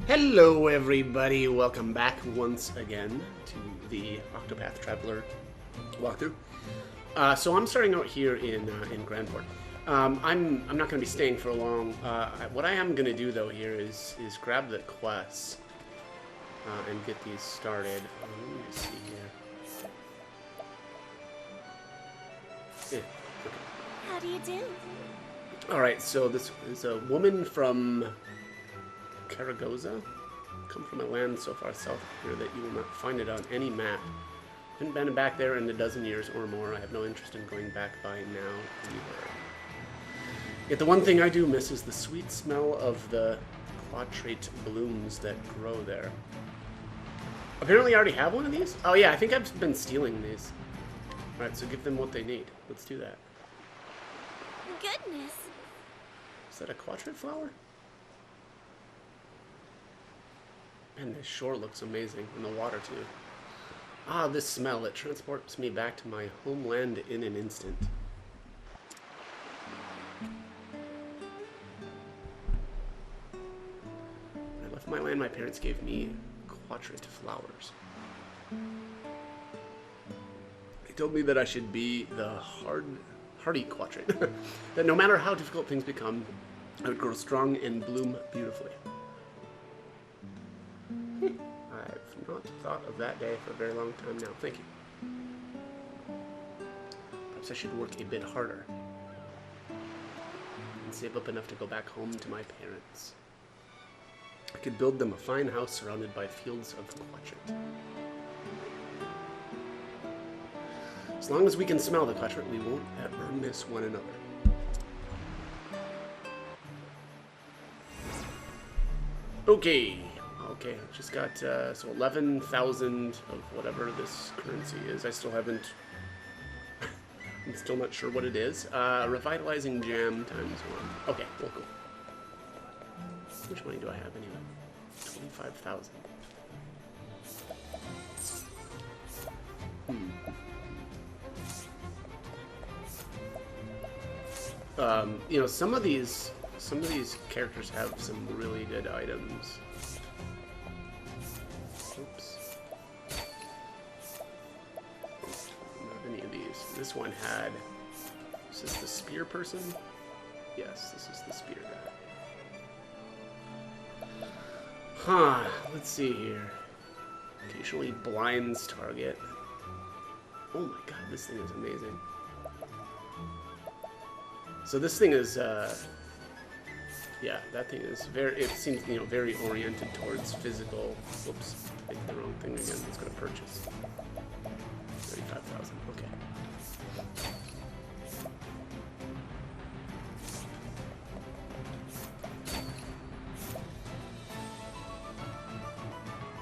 Hello everybody, welcome back once again to the Octopath Traveler walkthrough. So I'm starting out here in Grandport. I'm not going to be staying for long. What I am going to do though here is grab the quests and get these started. Let me see here. Okay. How do you do? Alright, so this is a woman from Karagoza. Come from a land so far south here that you will not find it on any map. Haven't been back there in a dozen years or more. I have no interest in going back by now either. Yet the one thing I do miss is the sweet smell of the quadrate blooms that grow there. Apparently I already have one of these? Oh yeah, I think I've been stealing these. Alright, so give them what they need. Let's do that. Goodness. Is that a quadrate flower? Man, this shore looks amazing, and the water too. Ah, this smell, it transports me back to my homeland in an instant. When I left my land, my parents gave me quadrate flowers. They told me that I should be the hardy quadrate. That no matter how difficult things become, I would grow strong and bloom beautifully. I've not thought of that day for a very long time now. Thank you. Perhaps I should work a bit harder and save up enough to go back home to my parents. I could build them a fine house surrounded by fields of quadrate. As long as we can smell the quadrate, we won't ever miss one another. Okay. Okay, just got, so 11,000 of whatever this currency is. I still haven't, I'm still not sure what it is. Revitalizing jam times 1. Okay, well, cool. How much money do I have anyway? 25,000. You know, some of these characters have some really good items. Oops. Don't have any of these. This one had... Is this the spear person? Yes, this is the spear guy. Huh, let's see here. Occasionally blinds target. Oh my god, this thing is amazing. So this thing is, yeah, that thing is very, it seems, you know, very oriented towards physical. Whoops, I did the wrong thing again. It's going to purchase. 35,000, okay.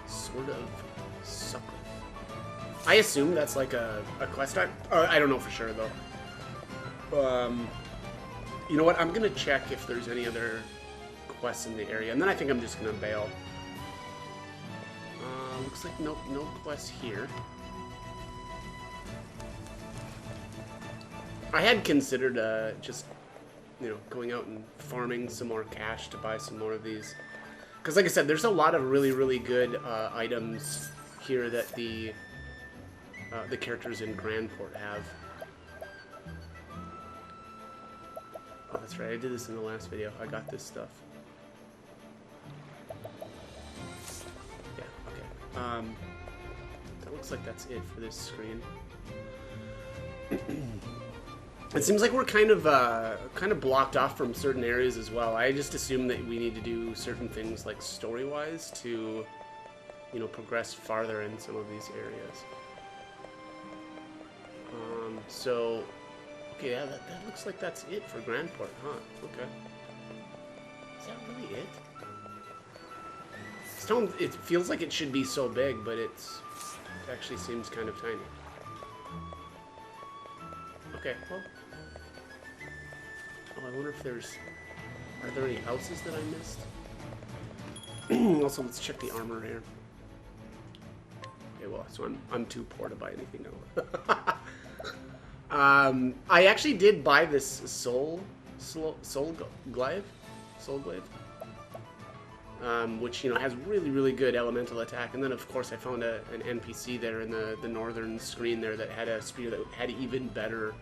Sword of Sucker. I assume that's like a quest type. I don't know for sure, though. You know what? I'm gonna check if there's any other quests in the area, and then I think I'm just gonna bail. Looks like no quests here. I had considered just, you know, going out and farming some more cash to buy some more of these, because like I said, there's a lot of really good items here that the characters in Grandport have. Oh, that's right, I did this in the last video. I got this stuff. Yeah, okay. That looks like that's it for this screen. It seems like we're kind of blocked off from certain areas as well. I just assume that we need to do certain things like story-wise to, you know, progress farther in some of these areas. So... Okay, yeah, that looks like that's it for Grandport, huh? Okay. Is that really it? Stone, it feels like it should be so big, but it actually seems kind of tiny. Okay, well. Oh, I wonder if there's... Are there any houses that I missed? Also, let's check the armor here. Okay, well, so I'm too poor to buy anything else. I actually did buy this soul glaive. which, you know, has really, really good elemental attack. And then, of course, I found an NPC there in the northern screen there that had a spear that had even better,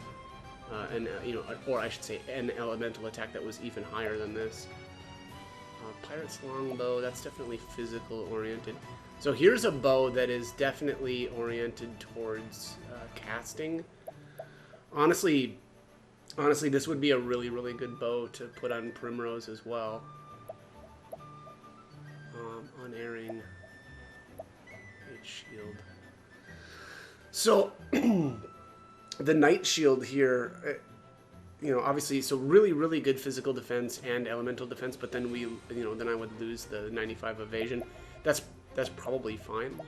you know, or I should say, an elemental attack that was even higher than this. Pirate's longbow, that's definitely physical oriented. So here's a bow that is definitely oriented towards casting. Honestly, this would be a really, really good bow to put on Primrose as well. Unerring. Night Shield. So, the Night Shield here, you know, obviously, so really, really good physical defense and elemental defense, but then then I would lose the 95 evasion. That's probably fine.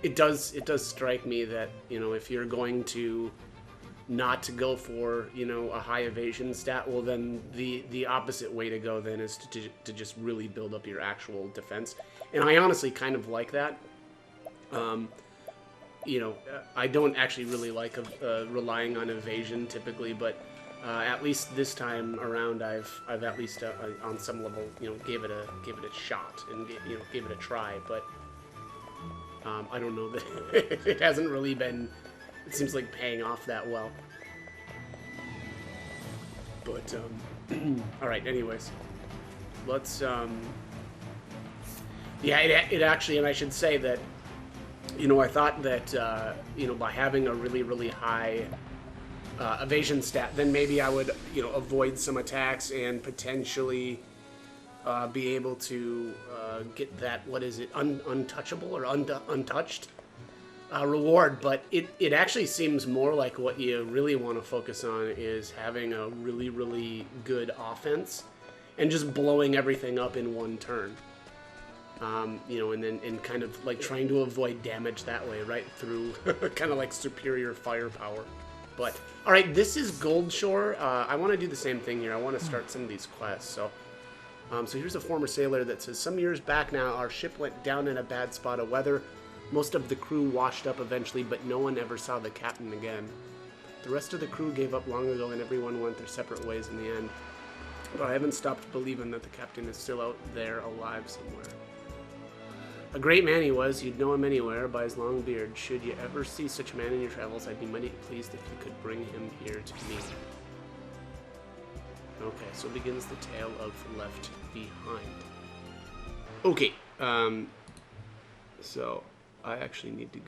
It does strike me that, you know, if you're going to not to go for, you know, a high evasion stat, well, then the opposite way to go then is to just really build up your actual defense. And I honestly kind of like that. You know, I don't actually really like relying on evasion typically, but at least this time around, I've at least on some level, you know, gave it a shot and gave it a try. But I don't know that it hasn't really been. It seems like paying off that well. But all right. Anyways, let's. Yeah, it actually, and I should say that. You know, I thought that, you know, by having a really, really high evasion stat, then maybe I would, you know, avoid some attacks and potentially be able to get that, what is it, untouchable or untouched reward. But it actually seems more like what you really want to focus on is having a really, really good offense and just blowing everything up in one turn. You know, and kind of like trying to avoid damage that way, right? Through kind of like superior firepower. But, all right, this is Goldshore. I want to do the same thing here. I want to start some of these quests. So here's a former sailor that says, some years back now, our ship went down in a bad spot of weather. Most of the crew washed up eventually, but no one ever saw the captain again. The rest of the crew gave up long ago, and everyone went their separate ways in the end. But I haven't stopped believing that the captain is still out there alive somewhere. A great man he was, you'd know him anywhere by his long beard. Should you ever see such a man in your travels, I'd be mighty pleased if you could bring him here to me. Okay, so begins the tale of Left Behind. Okay, so I actually need to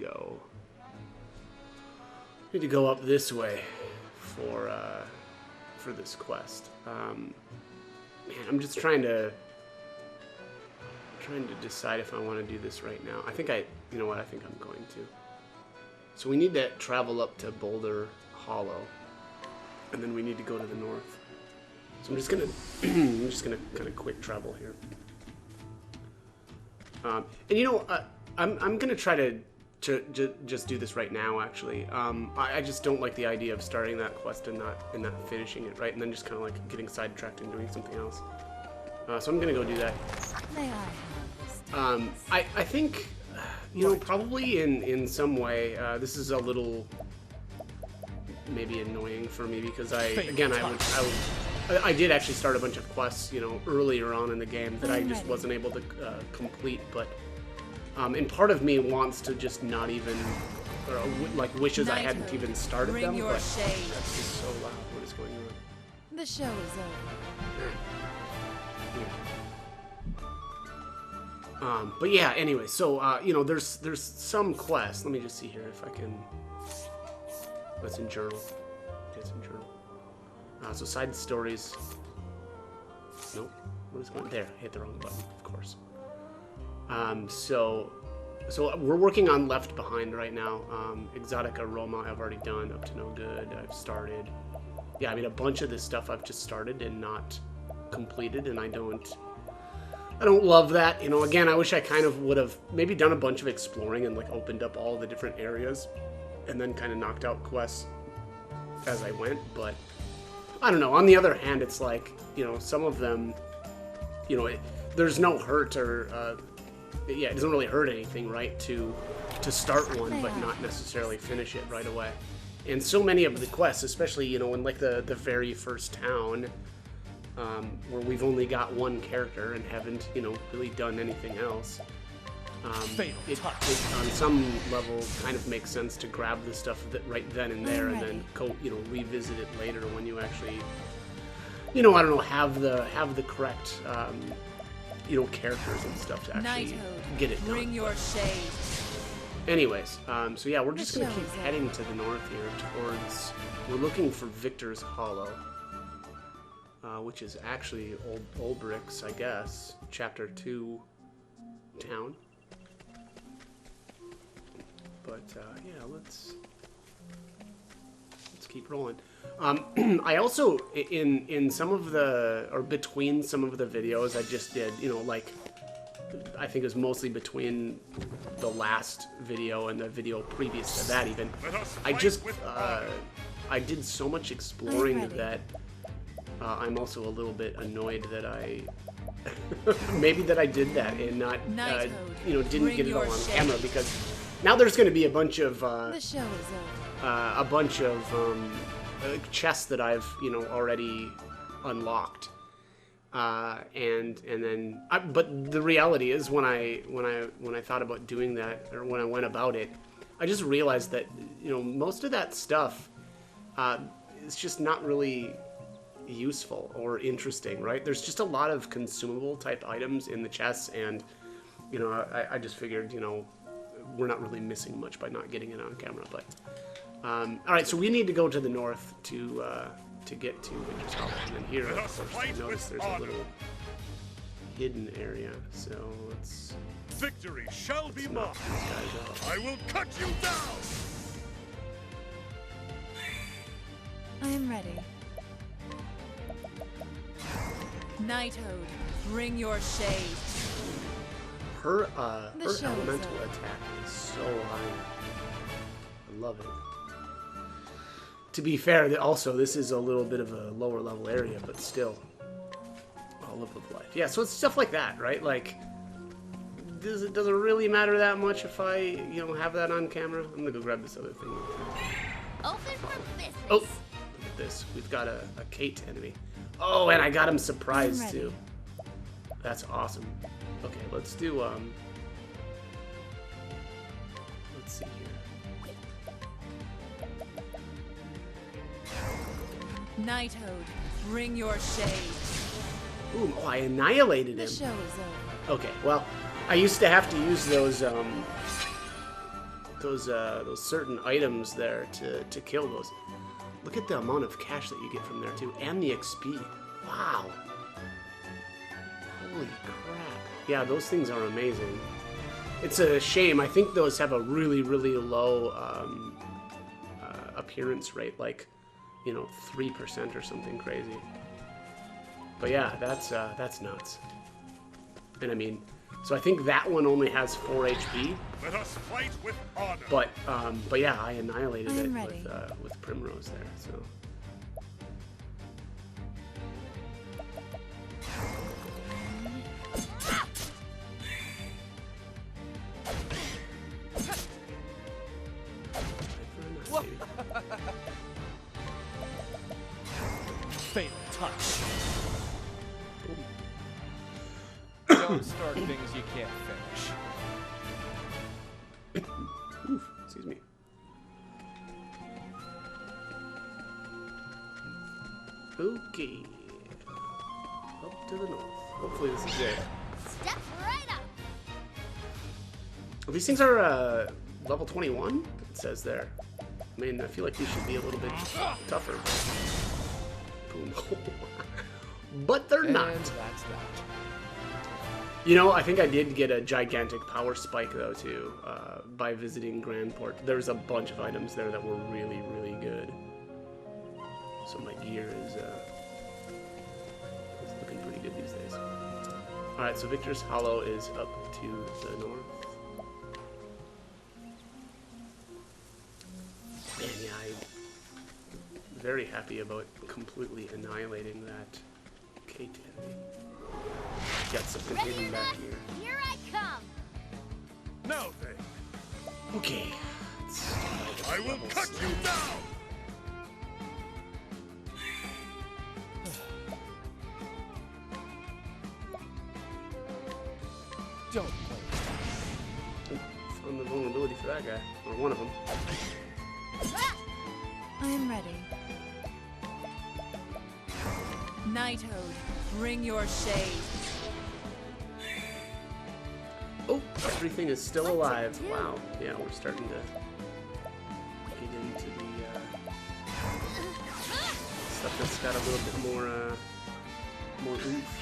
go up this way for this quest. Man, I'm just trying to decide if I want to do this right now. I think you know what, I think I'm going to. So we need to travel up to Boulder Hollow, and then we need to go to the north. So I'm just gonna, kind of quick travel here. And you know, I'm gonna try to just do this right now. Actually, I just don't like the idea of starting that quest and not finishing it, right, and then just kind of like getting sidetracked and doing something else. So I'm gonna go do that. I think, you know, probably in some way, this is a little maybe annoying for me because I did actually start a bunch of quests, you know, earlier on in the game that I just wasn't able to complete, but and part of me wants to just not even, or like wishes I hadn't even started them, but that's just so loud. What is going on? The show is over. But yeah, anyway, so, you know, there's some quests. Let me just see here if I can... That's in journal. Okay, it's in journal. So side stories. Nope. What is going on? There, I hit the wrong button, of course. So we're working on Left Behind right now. Exotic Aroma I've already done, up to no good. I've started. Yeah, I mean, a bunch of this stuff I've just started and not completed, and I don't love that. You know, again, I wish I kind of would have maybe done a bunch of exploring and like opened up all the different areas and then kind of knocked out quests as I went, but I don't know. On the other hand, it's like, you know, some of them, you know, there's no hurt or, yeah, it doesn't really hurt anything, right, to start one but not necessarily finish it right away. And so many of the quests, especially, you know, in like the very first town, where we've only got one character and haven't, you know, really done anything else. It on some level kind of makes sense to grab the stuff that right then and there, and then go, you know, revisit it later when you actually, you know, I don't know, have the correct, you know, characters and stuff to actually get it done. Bring your shade. Anyways, so yeah, we're just gonna keep heading to the north here towards. We're looking for Victor's Hollow, which is actually Old Bricks, I guess, Chapter 2 town. But yeah, let's keep rolling. I also in some of the, or between some of the videos I just did, you know, like I think it was mostly between the last video and the video previous to that even. I just I did so much exploring that I'm also a little bit annoyed that I maybe that I did that and not you know, didn't get it all on camera, because now there's going to be a bunch of The show is over. a bunch of chests that I've, you know, already unlocked, and then but the reality is when I thought about doing that, or when I went about it, I just realized that, you know, most of that stuff is just not really useful or interesting, right? There's just a lot of consumable type items in the chests, and you know, I just figured, you know, we're not really missing much by not getting it on camera. But all right, so we need to go to the north to get to Victor's Hollow, and then here, of course, you notice there's a little hidden area. So let's. Victory shall be mine. I will cut you down. I am ready. Nighthode, bring your shade. Her elemental attack is so high. I love it. To be fair, also this is a little bit of a lower level area, but still, all of life. Yeah, so it's stuff like that, right? Like, does it really matter that much if I, you know, have that on camera? I'm gonna go grab this other thing. Open for business. Oh, look at this. We've got a Kate enemy. Oh, and I got him surprised too. That's awesome. Okay, let's do let's see here. Nighthode, bring your shade. Ooh, oh, I annihilated him. The show is over. Okay, well, I used to have to use those certain items there to kill those. Look at the amount of cash that you get from there too, and the XP. Wow. Holy crap. Yeah, those things are amazing. It's a shame. I think those have a really, really low appearance rate, like, you know, 3% or something crazy. But yeah, that's nuts. And I mean, so I think that one only has 4 HP. Let us fight with honor. But yeah, I annihilated it ready. with Primrose there. So. Fatal touch. Don't start things you can't finish. Oof, excuse me. Okay. Up to the north. Hopefully this is it. Step right up. These things are level 21, it says there. I mean, I feel like these should be a little bit tougher. Boom. But they're not. And that's that. You know, I think I did get a gigantic power spike, though, too, by visiting Grandport. There's a bunch of items there that were really, really good. So my gear is looking pretty good these days. Alright, so Victor's Hollow is up to the north. And yeah, I'm very happy about completely annihilating that Kate enemy. Got something hidden back here. Here I come. Now then, Okay. I will cut you down. Don't play. Found the vulnerability for that guy, or one of them. I am ready. Nighthode, bring your shade. Oh, everything is still alive. Wow. Yeah, we're starting to get into the stuff that's got a little bit more oomph.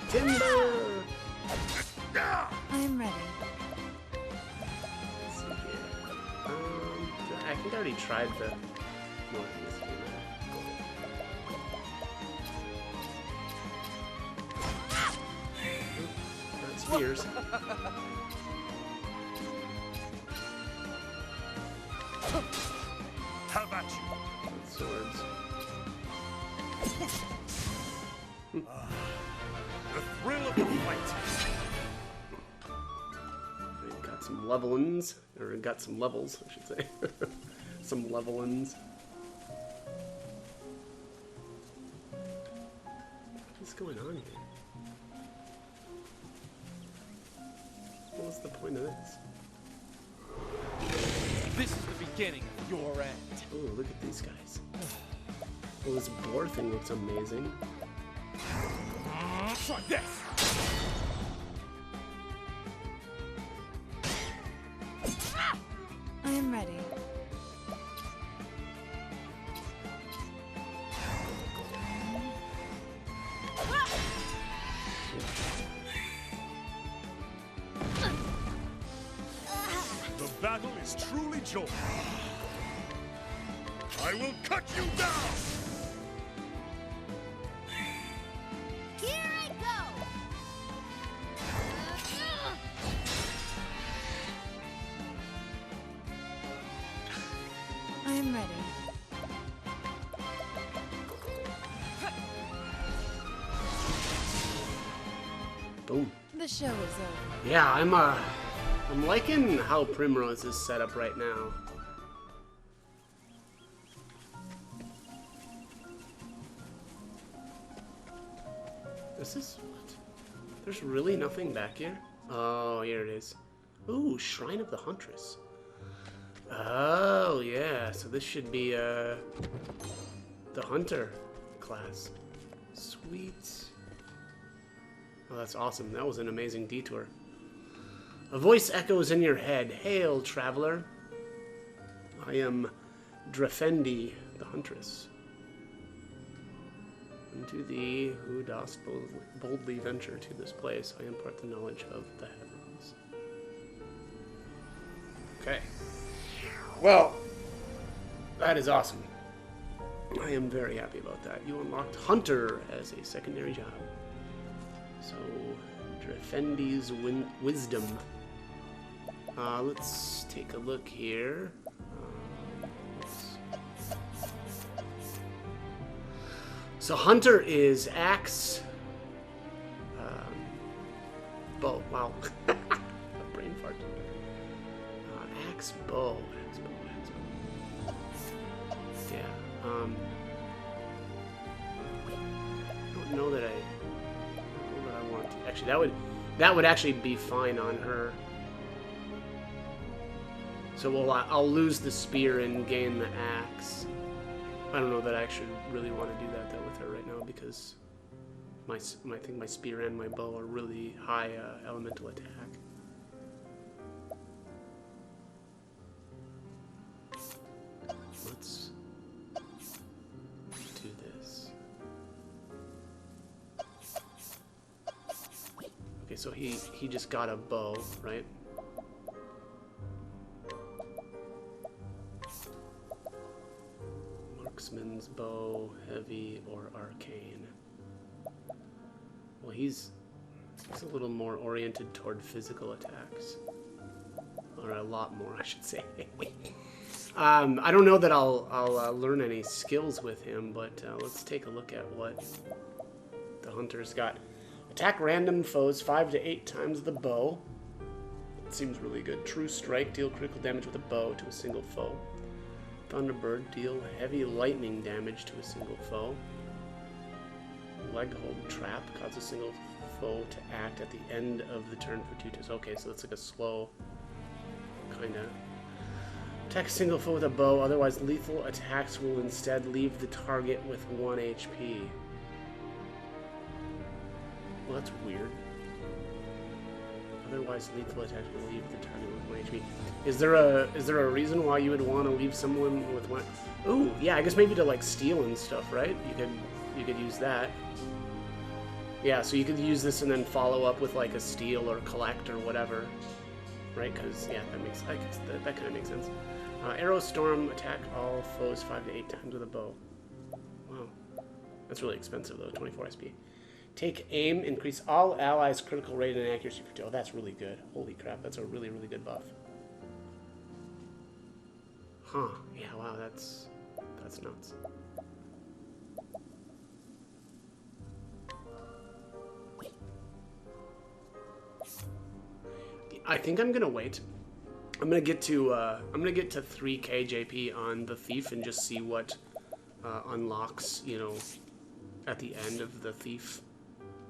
Timber! I am ready. Let's see here. I think I already tried the. No, this game. Not spears. How about you? Not swords. The thrill of the fight. Got some levelins, or got some levels, I should say. Some levelins. What's going on here? What was the point of this? This is the beginning of your end. Oh, look at these guys. Well, this boar thing looks amazing. Try this. I am ready. The battle is truly joy. I will cut you down. Here I go. I am ready. Boom. The show is over. Yeah, I'm liking how Primrose is set up right now. This is what? There's really nothing back here? Oh, here it is. Ooh, Shrine of the Huntress. Oh, yeah. So this should be the Hunter class. Sweet. Oh, that's awesome. That was an amazing detour. A voice echoes in your head. Hail, traveler. I am Drefendi, the Huntress. Unto thee, who dost boldly venture to this place, I impart the knowledge of the heavens. Okay. Well, that is awesome. I am very happy about that. You unlocked Hunter as a secondary job. So, Drefendi's wisdom. Let's take a look here. So Hunter is axe, bow. Wow, a brain fart. Axe, bow, axe, bow, axe, bow. Yeah. I don't know that I want to. Actually, that would actually be fine on her. So I'll lose the spear and gain the axe. I don't know that I actually really want to do that with her right now because I think my spear and my bow are really high elemental attack. Let's do this. Okay, so he just got a bow, right? Marksman's bow, heavy, or arcane. Well, he's a little more oriented toward physical attacks. Or a lot more, I should say. I don't know that I'll learn any skills with him, but let's take a look at what the Hunter's got. Attack random foes 5 to 8 times the bow. It seems really good. True strike, deal critical damage with a bow to a single foe. Thunderbird, deal heavy lightning damage to a single foe. Leg hold trap, cause a single foe to act at the end of the turn for 2 turns. Okay, so it's like a slow kind of. Attack a single foe with a bow, otherwise lethal attacks will instead leave the target with 1 HP. Well, that's weird. Otherwise lethal attacks will leave the target with 1 HP. Is there a reason why you would want to leave someone with 1? Ooh, yeah, I guess maybe to like steal and stuff, right? You could use that. Yeah, so you could use this and then follow up with like a steal or collect or whatever, right? Because yeah, that kind of makes sense. Arrow Storm, attack all foes 5 to 8 times with a bow. Wow, that's really expensive though. 24 SP. Take aim, increase all allies' critical rate and accuracy for 2. Oh, that's really good. Holy crap, that's a really good buff. Huh? Yeah. Wow, that's nuts. I think I'm gonna wait. I'm gonna get to 3K JP on the thief and just see what unlocks, you know, at the end of the thief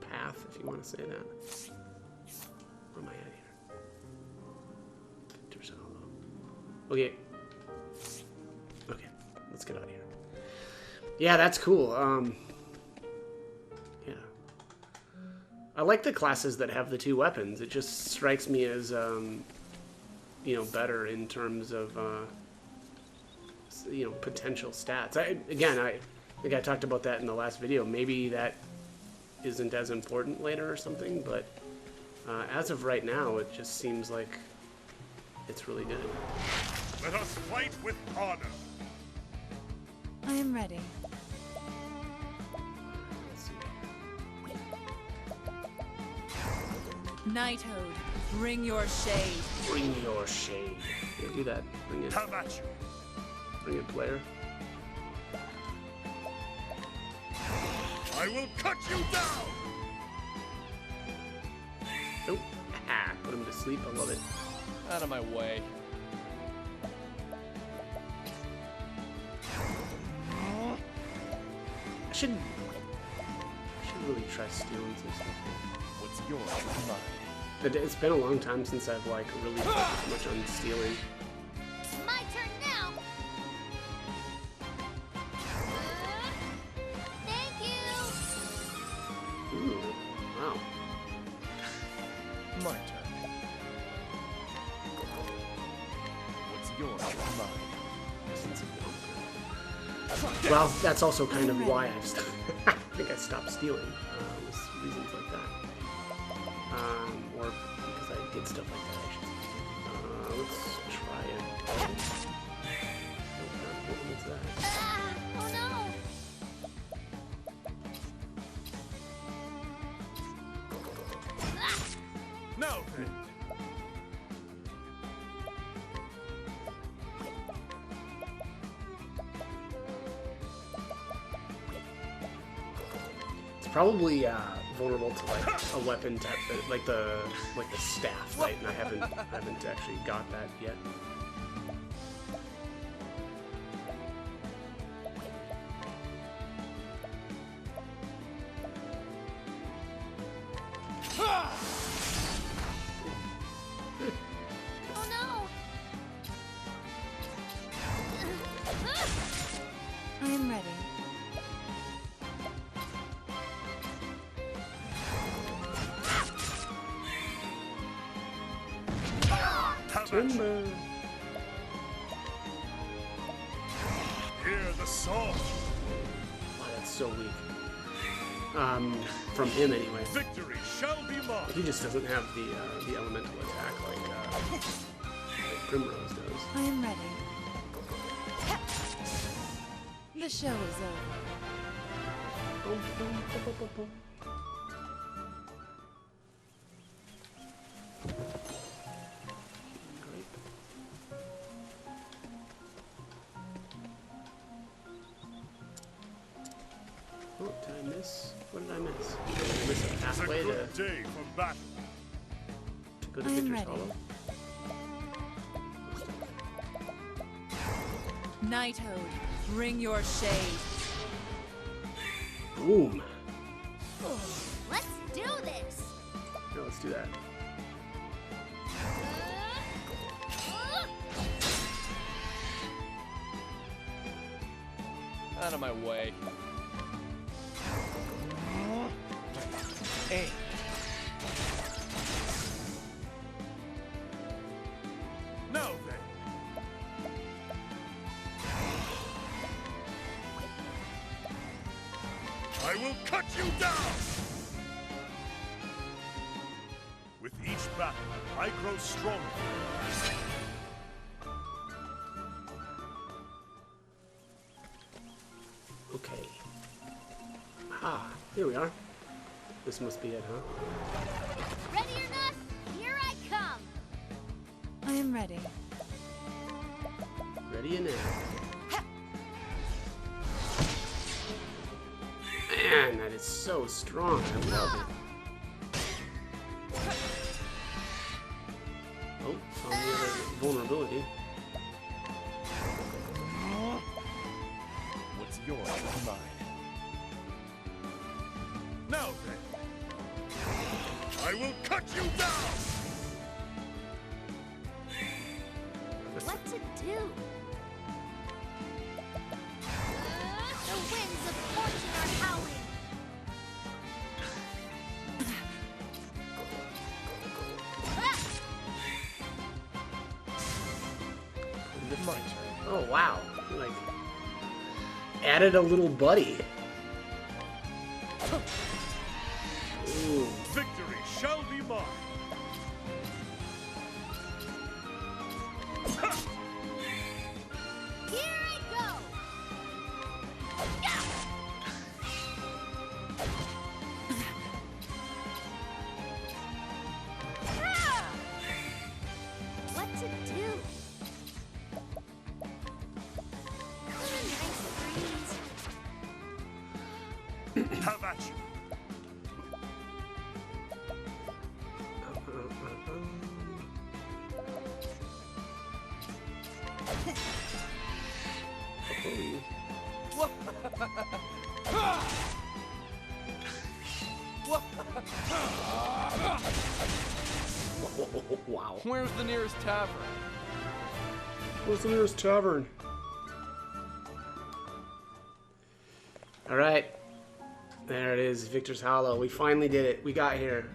path, if you want to say that. Where am I at here? Okay. Okay, let's get out of here. Yeah, that's cool. Yeah. I like the classes that have the 2 weapons. It just strikes me as you know, better in terms of you know, potential stats. I think I talked about that in the last video. Maybe that isn't as important later or something, but as of right now, it just seems like it's really good. Let us fight with honor. I am ready. Let's see. Nighthode, bring your shade. Bring your shade. Yeah, do that. Bring it. Come at you. Bring it, player. I will cut you down. Nope. Ah, put him to sleep. I love it. Out of my way. I should really try stealing some stuff. What's yours is mine. It's been a long time since I've like really focused much on stealing. It's my turn now. Thank you. Ooh, wow. My turn. What's yours is mine. Well, that's also kind of why I've stopped. I think I stopped stealing. Was reasons like that. Or because I did stuff like that, actually. Let's try it. Nope, what was that? Oh no. Now then. It's probably vulnerable to like a weapon type, like the staff, right? And I haven't actually got that yet. Oh no. I am ready. Timber. Hear the song. Wow, that's so weak. From him anyway. Victory shall be mine. He just doesn't have the elemental attack like Primrose does. I am ready. The show is over. Boom, boom, boom, boom, boom, boom. Great. Oh, did I miss? What did I miss? Did I miss a It's a pathway good day for battle. to go to I am Victor's ready. Hollow? Nighthode, bring your shade. Boom. Let's do this. Yeah, let's do that. Out of my way. Hey. Now then. I will cut you down! With each battle, I grow stronger. Okay. Ah, here we are. This must be it, huh? Ready or not, here I come. I am ready. Ready and now. Man, that is so strong. I love it. Oh, found the other vulnerability. What's yours is mine. Now then. I will cut you down! What to do? The winds of fortune are howling. My turn. Oh, wow. Like, added a little buddy. Ooh. Victory shall be mine. Here I go. Yeah! Ah! What to do? Nice breeze. Have at you. Wow. Where's the nearest tavern? Where's the nearest tavern? Alright. There it is, Victor's Hollow. We finally did it. We got here.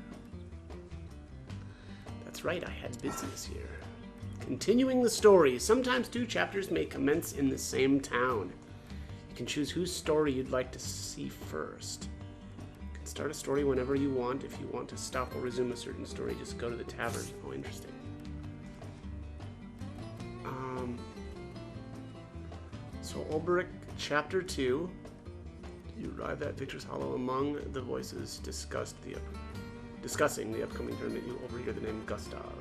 That's right, I had business here. Continuing the story. Sometimes two chapters may commence in the same town. You can choose whose story you'd like to see first. You can start a story whenever you want. If you want to stop or resume a certain story, just go to the tavern. Oh, interesting. So Ulbrich, Chapter 2. You arrive at Victor's Hollow. Among the voices discussing the upcoming tournament, you overhear the name Gustav.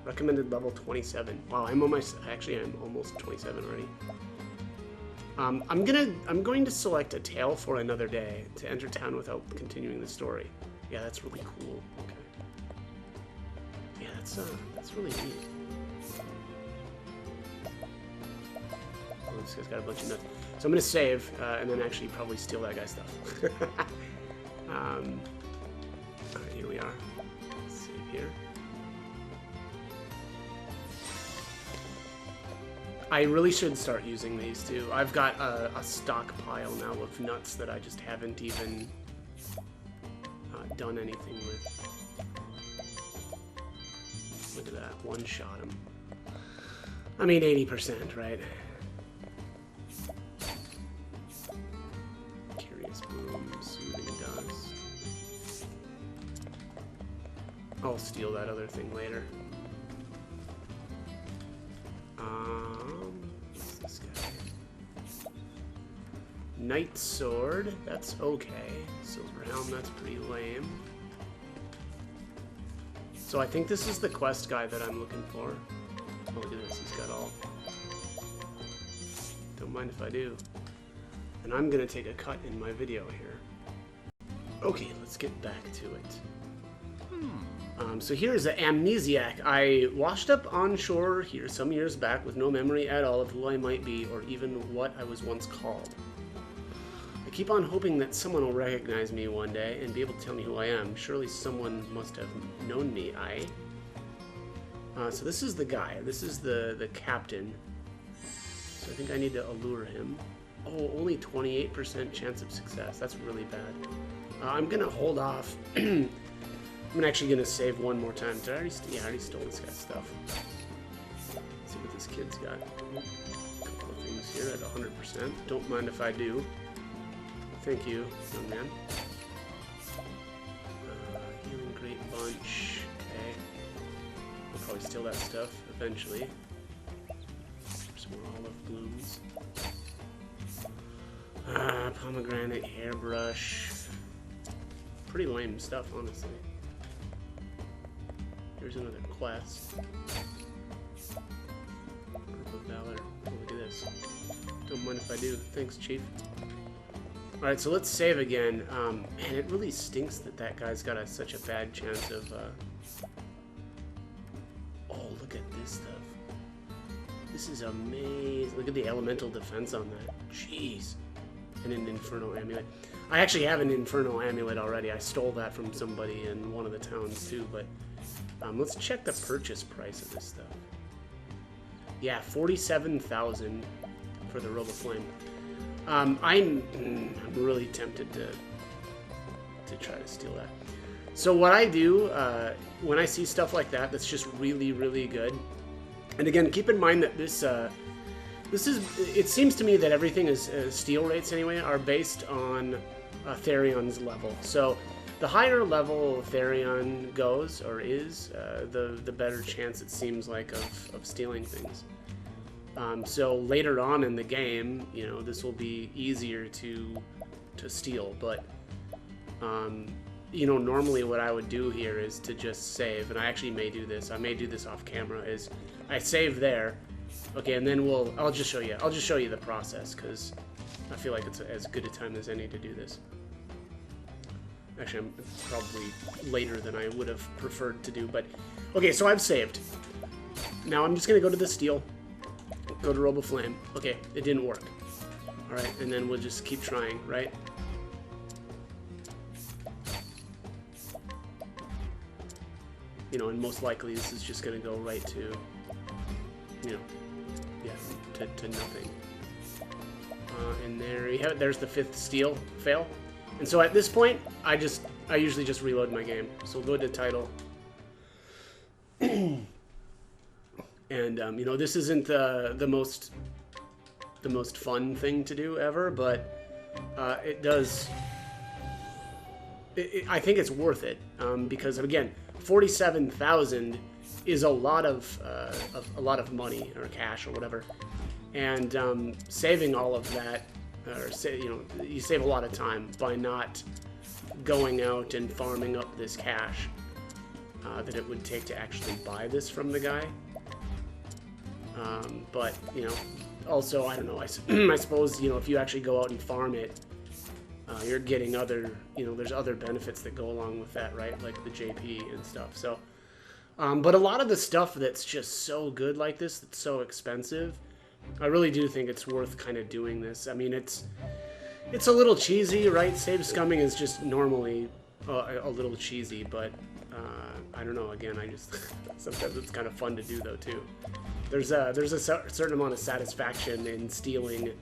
Recommended level 27. Wow, I'm almost 27 already. I'm going to select a tale for another day to enter town without continuing the story. Yeah, that's really cool. Okay. Yeah, that's really neat. Oh, this guy's got a bunch of nuts. So I'm gonna save and then actually probably steal that guy's stuff. Alright, here we are. Save here. I really should start using these too. I've got a stockpile now of nuts that I just haven't even done anything with. Look at that, one shot him. I mean 80%, right? Curious Bloom, Soothing Dust. I'll steal that other thing later. What's this guy? Knight Sword, that's okay. Silver Helm, that's pretty lame. So I think this is the quest guy that I'm looking for. Oh, look at this, he's got all... Don't mind if I do. And I'm gonna take a cut in my video here. Okay, let's get back to it. So here's an amnesiac. I washed up on shore here some years back with no memory at all of who I might be or even what I was once called. I keep on hoping that someone will recognize me one day and be able to tell me who I am. Surely someone must have known me, so this is the guy. This is the captain. So I think I need to allure him. Oh, only 28% chance of success. That's really bad. I'm going to hold off. I'm actually going to save one more time. Did I already? Yeah, I already stole this guy's stuff. Let's see what this kid's got. A couple of things here at 100%. Don't mind if I do. Thank you, young man. Healing Great Bunch. Okay. I'll probably steal that stuff eventually. Some more olive blooms. Pomegranate hairbrush. Pretty lame stuff, honestly. Here's another quest. Group of Valor. Oh, look at this. Don't mind if I do. Thanks, Chief. Alright, so let's save again. Man, it really stinks that that guy's got such a bad chance of... Oh, look at this stuff. This is amazing. Look at the elemental defense on that. Jeez. And an Infernal Amulet. I actually have an Infernal Amulet already. I stole that from somebody in one of the towns too, but let's check the purchase price of this stuff. Yeah, 47,000 for the Robe of Flame. I'm really tempted to try to steal that. So what I do when I see stuff like that that's just really, really good, and again, keep in mind that this is, it seems to me that everything is, steal rates anyway, are based on Therion's level. So the higher level Therion goes, or is, the better chance it seems like of stealing things. So later on in the game, you know, this will be easier to steal, but, you know, normally what I would do here is to just save, and I actually may do this. I may do this off camera, is I save there. Okay, and then I'll just show you the process, because I feel like it's as good a time as any to do this. Actually, I'm probably later than I would have preferred to do, but... Okay, so I've saved. Now I'm just going to go to the steal, go to Robe of Flame. Okay, it didn't work. Alright, and then we'll just keep trying, right? You know, and most likely this is just going to go right to, you know, yeah, to nothing. And there you have it. There's the 5th steal fail. And so at this point, I usually just reload my game. So we'll go to title. And you know, this isn't the most fun thing to do ever, but it does. I think it's worth it because again, 47,000 is a lot of money or cash or whatever, and saving all of that, or you know, you save a lot of time by not going out and farming up this cash that it would take to actually buy this from the guy. But you know, also I don't know. I suppose, you know, if you actually go out and farm it, you're getting other, you know, there's other benefits that go along with that, right? Like the JP and stuff. So, but a lot of the stuff that's just so good like this, that's so expensive, I really do think it's worth kind of doing this. I mean, it's a little cheesy, right? Save scumming is just normally a little cheesy, but I don't know. Again, I just sometimes it's kind of fun to do though too. There's a certain amount of satisfaction in stealing.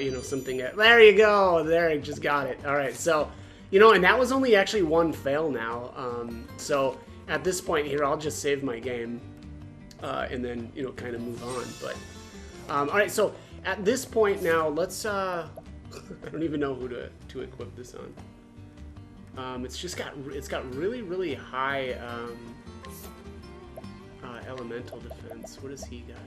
You know, something. There you go. There, I just got it. All right. So, you know, and that was only actually one fail now. So at this point here, I'll just save my game, and then, you know, kind of move on. But all right. So at this point now, let's. I don't even know who to equip this on. It's got really high elemental defense. What does he got?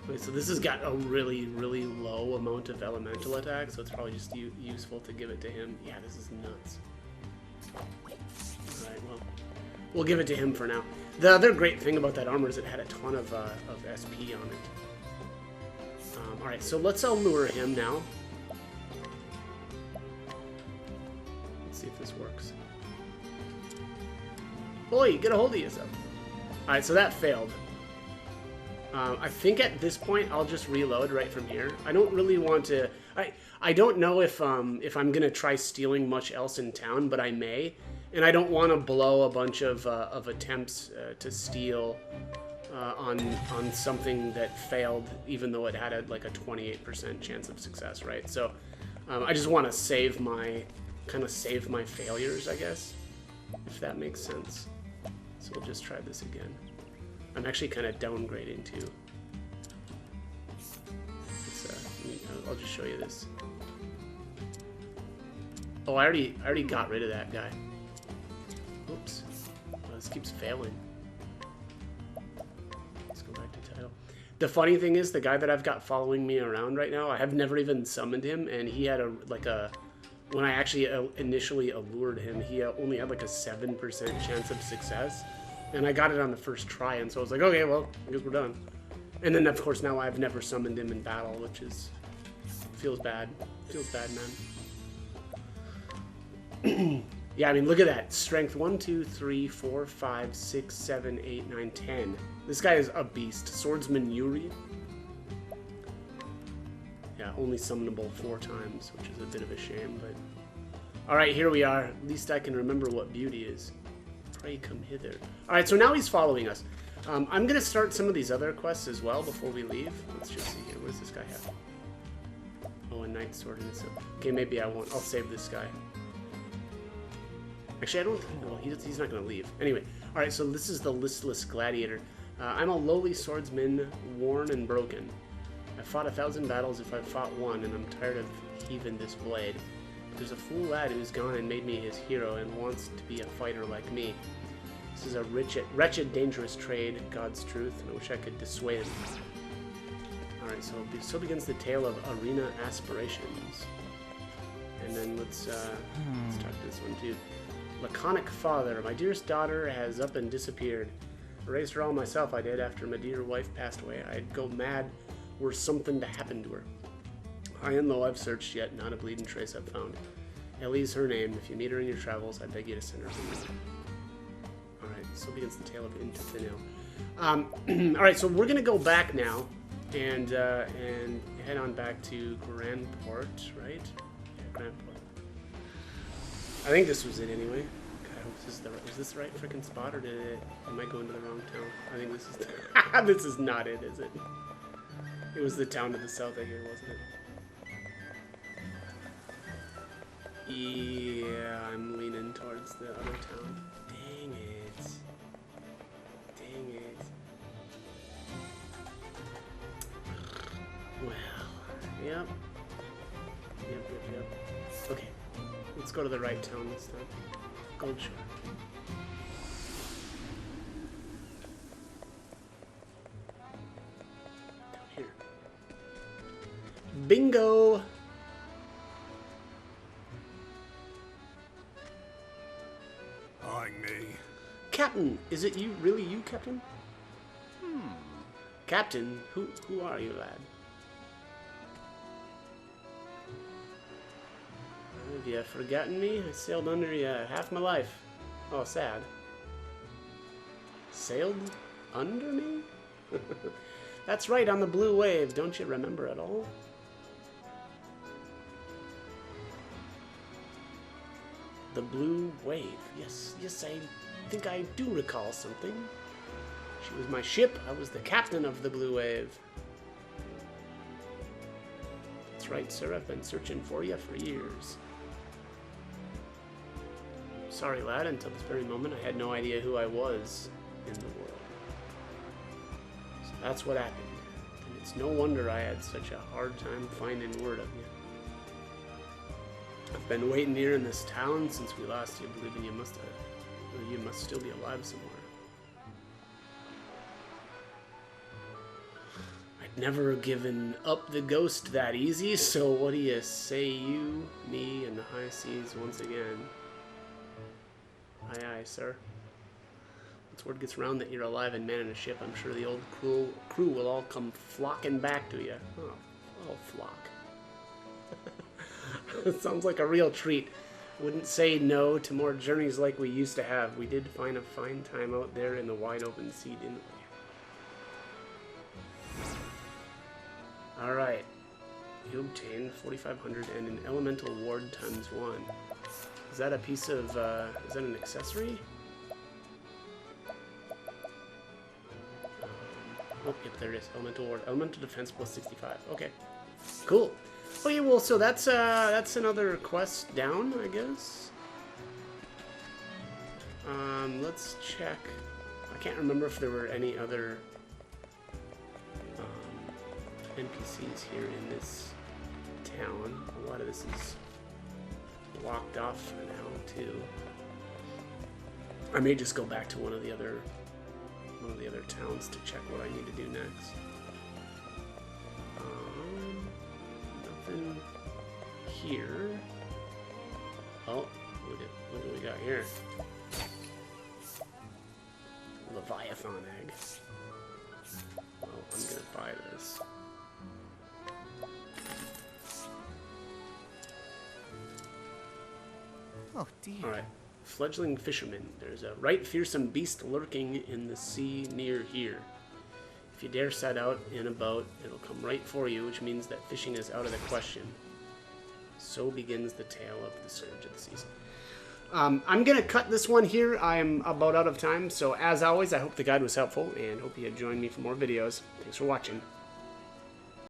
Okay, so this has got a really low amount of elemental attack, so it's probably just useful to give it to him. Yeah, this is nuts. Alright, well, we'll give it to him for now. The other great thing about that armor is it had a ton of SP on it. Alright, so let's allure him now. Let's see if this works. Boy, get a hold of yourself. Alright, so that failed. I think at this point I'll just reload right from here. I don't really want to. I don't know if I'm gonna try stealing much else in town, but I may, and I don't want to blow a bunch of attempts to steal on something that failed, even though it had like a 28% chance of success, right? So I just want to save my failures, I guess, if that makes sense. So we'll just try this again. I'm actually kind of downgrading too. I'll just show you this. Oh, I already got rid of that guy. Oops. Oh, this keeps failing. Let's go back to title. The funny thing is, the guy that I've got following me around right now, I have never even summoned him, and he had when I actually initially allured him, he only had like a 7% chance of success. And I got it on the first try, and so I was like, okay, well, I guess we're done. And then, of course, now I've never summoned him in battle, which is... feels bad. Feels bad, man. Yeah, I mean, look at that. Strength 1, 2, 3, 4, 5, 6, 7, 8, 9, 10. This guy is a beast. Swordsman Yuri. Yeah, only summonable 4 times, which is a bit of a shame, but... Alright, here we are. At least I can remember what beauty is. Pray come hither. Alright, so now he's following us. I'm going to start some of these other quests as well before we leave. Let's just see here. What does this guy have? Oh, a Knight's Sword. Okay, maybe I won't. I'll save this guy. Actually, I don't think... No, he's not going to leave. Anyway, alright, so this is the Listless Gladiator. I'm a lowly swordsman, worn and broken. I've fought 1,000 battles if I've fought one, and I'm tired of heaving this blade. But there's a fool lad who's gone and made me his hero and wants to be a fighter like me. This is a wretched, dangerous trade, God's truth, and I wish I could dissuade him. Alright, so begins the tale of arena aspirations. And then let's talk to this one too. Laconic father, my dearest daughter has up and disappeared. I raised her all myself, I did, after my dear wife passed away. I'd go mad were something to happen to her. High and low I've searched, yet not a bleeding trace I've found. Ellie's her name. If you meet her in your travels, I beg you to send her to me. Alright, so begins the tale of Into Thin Alright, so we're gonna go back now and head on back to Grandport, right? Yeah, Grandport. I think this was it anyway. God, I hope is this the right freaking spot, or am I going to the wrong town? I think this is this is not it, is it? It was the town to the south I hear, wasn't it? Yeah, I'm leaning towards the other town. Dang it. Dang it. Well, yep. Yep. Okay, let's go to the right town this time. Goldshire. Down here. Bingo! Eyeing me. Captain, is it you? Really you, Captain? Captain, who are you, lad? Have you forgotten me? I sailed under you half my life. Oh, sad. Sailed under me? That's right, on the blue wave. Don't you remember at all? The blue wave. Yes, I think I do recall something. She was my ship. I was the captain of the blue wave. That's right, sir. I've been searching for you for years. Sorry, lad. Until this very moment, I had no idea who I was in the world. So that's what happened. And it's no wonder I had such a hard time finding word of you. I've been waiting here in this town since we lost you, believing you must still be alive somewhere. I'd never given up the ghost that easy, so what do you say, you, me, and the high seas once again? Aye, aye, sir. Once word gets around that you're alive and manning a ship, I'm sure the old crew will all come flocking back to you. Oh, flock. It sounds like a real treat. Wouldn't say no to more journeys like we used to have. We did find a fine time out there in the wide open sea, didn't Alright. You obtain 4,500 and an elemental ward times 1. Is that a piece of, is that an accessory? Oh, yep, there it is. Elemental ward. Elemental defense plus 65. Okay. Cool. Okay, well, so that's another quest down, I guess. Let's check. I can't remember if there were any other NPCs here in this town. A lot of this is locked off for now too. I may just go back to one of the other towns to check what I need to do next. Nothing here. Oh, look at what we got here. Leviathan egg. Well, I'm gonna buy this. Oh dear. Alright. Fledgling fisherman. There's a right fearsome beast lurking in the sea near here. If you dare set out in a boat, it'll come right for you, which means that fishing is out of the question. So begins the tale of the surge of the season. I'm going to cut this one here. I'm about out of time, so as always, I hope the guide was helpful, and hope you join me for more videos. Thanks for watching.